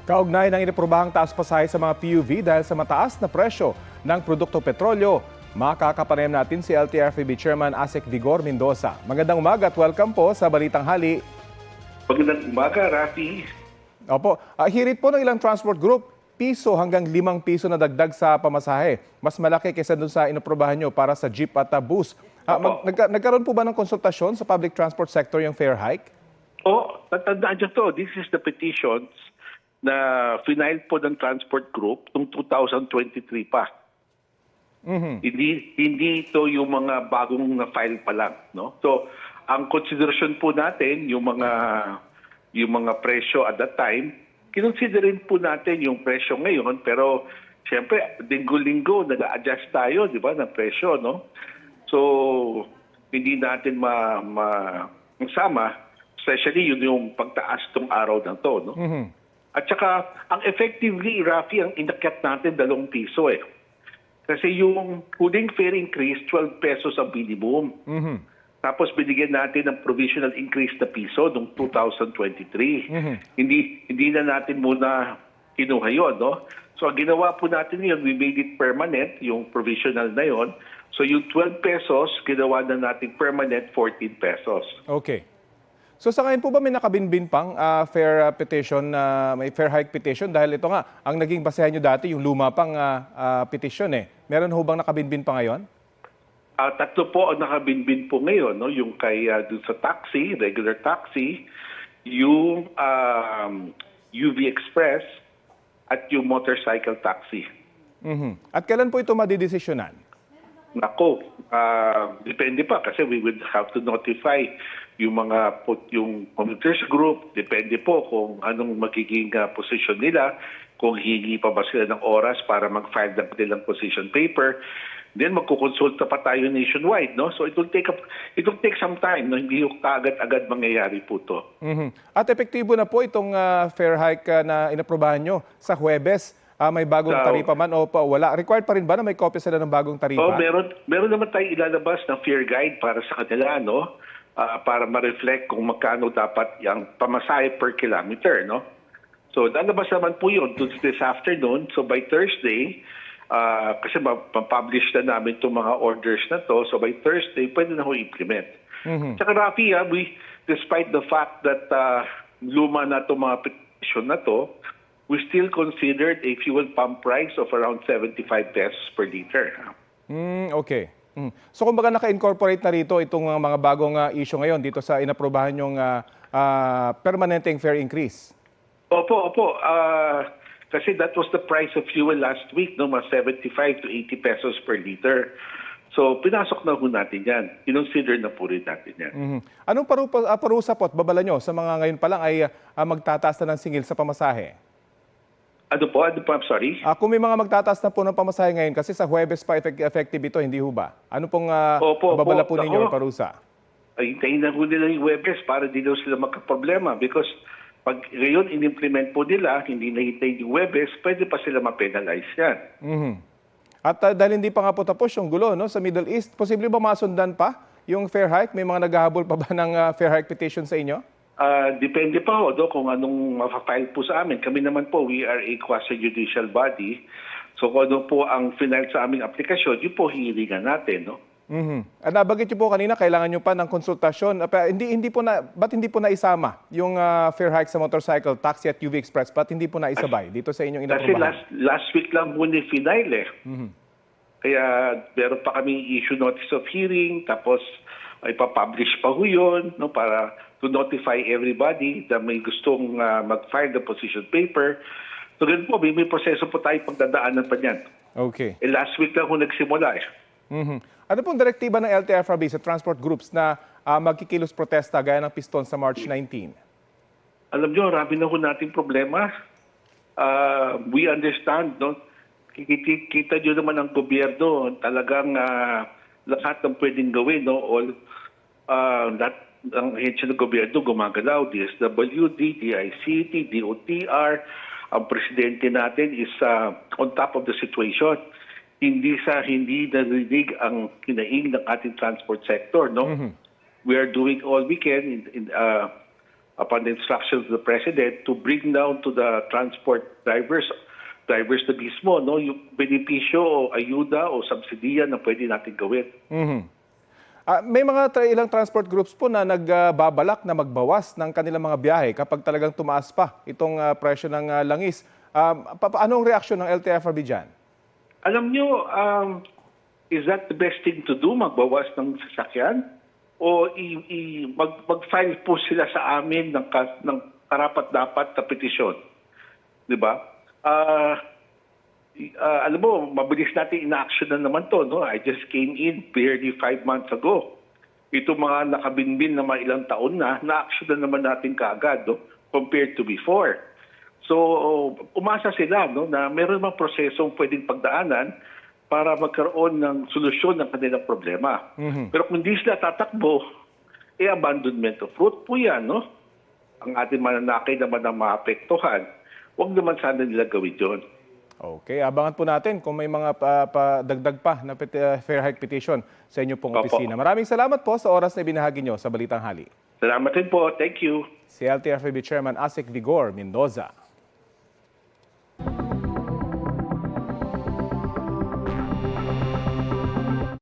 Kaugnay ng inaprobahang taas pasahe sa mga PUV dahil sa mataas na presyo ng produkto petrolyo. Makakapanayam natin si LTFRB Chairman Asek Vigor Mendoza. Magandang umaga at welcome po sa Balitang Hali. Magandang umaga, Rafi. Opo, hirit po ng ilang transport group, piso hanggang 5 piso na dagdag sa pamasahe. Mas malaki kaysa dun sa inaprobahan nyo para sa jeep at bus. Nagkaroon po ba ng konsultasyon sa public transport sector yung fare hike? Tatandaan nyo to. This is the petitions na final po ng transport group noong 2023 pa. Hindi ito yung mga bagong na-file pa lang. No? So, ang konsiderasyon po natin, yung mga presyo at that time, kinonsiderin po natin yung presyo ngayon, pero siyempre, linggo-linggo, nag-a-adjust tayo, di ba, ng presyo, no? So, hindi natin masama, especially yung pagtaas tong araw na to, no? At saka, ang effectively, Rafi, ang inakyat natin 2 piso eh. Kasi yung huling fare increase, 12 pesos ang minimum. Tapos binigyan natin ng provisional increase na piso noong 2023. Hindi na natin muna kinuha yun, no? So, ang ginawa po natin yun, we made it permanent, yung provisional na yun. So, yung 12 pesos, ginawa na natin permanent 14 pesos. Okay. So sa ngayon po ba may nakabinbin pang fare petition, may fare hike petition? Dahil ito nga, ang naging basehan nyo dati, yung luma pang petition eh. Meron ho bang nakabinbin pa ngayon? 3 po ang nakabinbin po ngayon, no? Yung kay dun sa taxi, regular taxi, yung UV Express, at yung motorcycle taxi. At kailan po ito madidesisyonan? Nako, depende pa kasi we would have to notify yung yung commuters group, depende po kung anong magiging position nila, kung hihingi pa ba sila ng oras para mag-file ng kanilang position paper. Then magkukonsulta pa tayo nationwide, no? So it will take some time, no? Hindi yung kaagad-agad mangyayari po to. At epektibo na po itong fare hike na inaprobahan nyo sa Huwebes. May bagong taripa man o wala? Required pa rin ba na may kopya sila ng bagong taripa? Meron naman tayong ilalabas na fare guide para sa kanila, no? Para ma-reflect kung magkano dapat yung pamasahe per kilometer, no? So, lalabas naman po yun this afternoon. So, by Thursday, kasi ma-publish na namin itong mga orders na to. So, by Thursday, pwede na ho implement. Tsaka, Rafi, despite the fact that luma na itong mga petition na to, we still considered a fuel pump price of around 75 pesos per liter. Okay. So kumbaga naka-incorporate na rito itong mga bagong issue ngayon dito sa inaprobahan yung permanenteng fare increase? Opo. Kasi that was the price of fuel last week, no, mga 75 to 80 pesos per liter. So pinasok na po natin yan. Kinonsider na po rin natin yan. Anong parusa po at babala nyo sa mga ngayon pa lang ay magtataas na ng singil sa pamasahe? Ano po? I'm sorry? Kung may mga magtataas na po ng pamasahe ngayon, kasi sa Huwebes pa effective ito, hindi ho ba? Ano pong babala po ninyo parusa? Ay, hintayin na po nila yung Huwebes para di daw sila magka-problema. Because pag ngayon in-implement po nila, hindi nahintay yung Huwebes, pwede pa sila ma-penalize yan. At dahil hindi pa nga po tapos yung gulo no, sa Middle East, posible ba masundan pa yung fare hike? May mga naghahabol pa ba ng fare hike petition sa inyo? Depende pa ho, kung anong mapafile po sa amin. Kami naman po, we are a quasi-judicial body. So kung ano po ang final sa aming aplikasyon, yun po hihilingan natin, no? Nabanggit niyo po kanina, kailangan niyo pa ng konsultasyon. Ba't hindi po naisama yung fare hike sa motorcycle, taxi at UV Express? Ba't hindi po naisabay dito sa inyong inaprobahan? Kasi last week lang po ni-final eh. Kaya meron pa kami issue notice of hearing, tapos ipapublish pa ho yun, no, para to notify everybody na may gustong mag-file the position paper. So ganun po, may proseso po tayo pagdadaanan pa niyan. Okay. Last week lang ho nagsimula eh. Ano pong direktiba ng LTFRB sa transport groups na magkikilos protesta gaya ng piston sa March 19? Alam nyo, marami na ho nating problema. We understand, no? Kita nyo naman ang gobyerno, talagang lahat ng pwedeng gawin, no? Ang ahensya ng gobyerno gumagalaw, DSWD, DICT, DOTR. Ang presidente natin is on top of the situation. Hindi narinig ang kinaing ng ating transport sector, no? We are doing all we can upon the instructions of the President, to bring down to the transport drivers na mismo, no, yung benepisyo o ayuda o subsidiya na pwede natin gawin. May mga ilang transport groups po na nagbabalak na magbawas ng kanilang mga biyahe kapag talagang tumaas pa itong presyo ng langis. Anong reaksyon ng LTFRB dyan? Alam nyo, is that the best thing to do, magbawas ng sasakyan? O mag-file po sila sa amin ng karapat-dapat na petisyon? Di ba? Alam mo, mabilis natin ina-action na naman to. No? I just came in barely 5 months ago. Ito mga nakabinbin na mga ilang taon na-action na naman natin kaagad, no? Compared to before. So, umasa sila, no, na meron mga prosesong pwedeng pagdaanan para magkaroon ng solusyon ng kanilang problema. Pero kung hindi sila tatakbo, abandonment of route po yan, no? Ang ating mananakay naman ang maapektuhan. Huwag naman sana nila gawin yun. Okay, abangan po natin kung may mga dagdag pa na fair hike petition sa inyo pong opisina. Maraming salamat po sa oras na ibinahagi nyo sa Balitang Hali. Salamat din po. Thank you. Si LTFRB Chairman Asik Vigor Mendoza.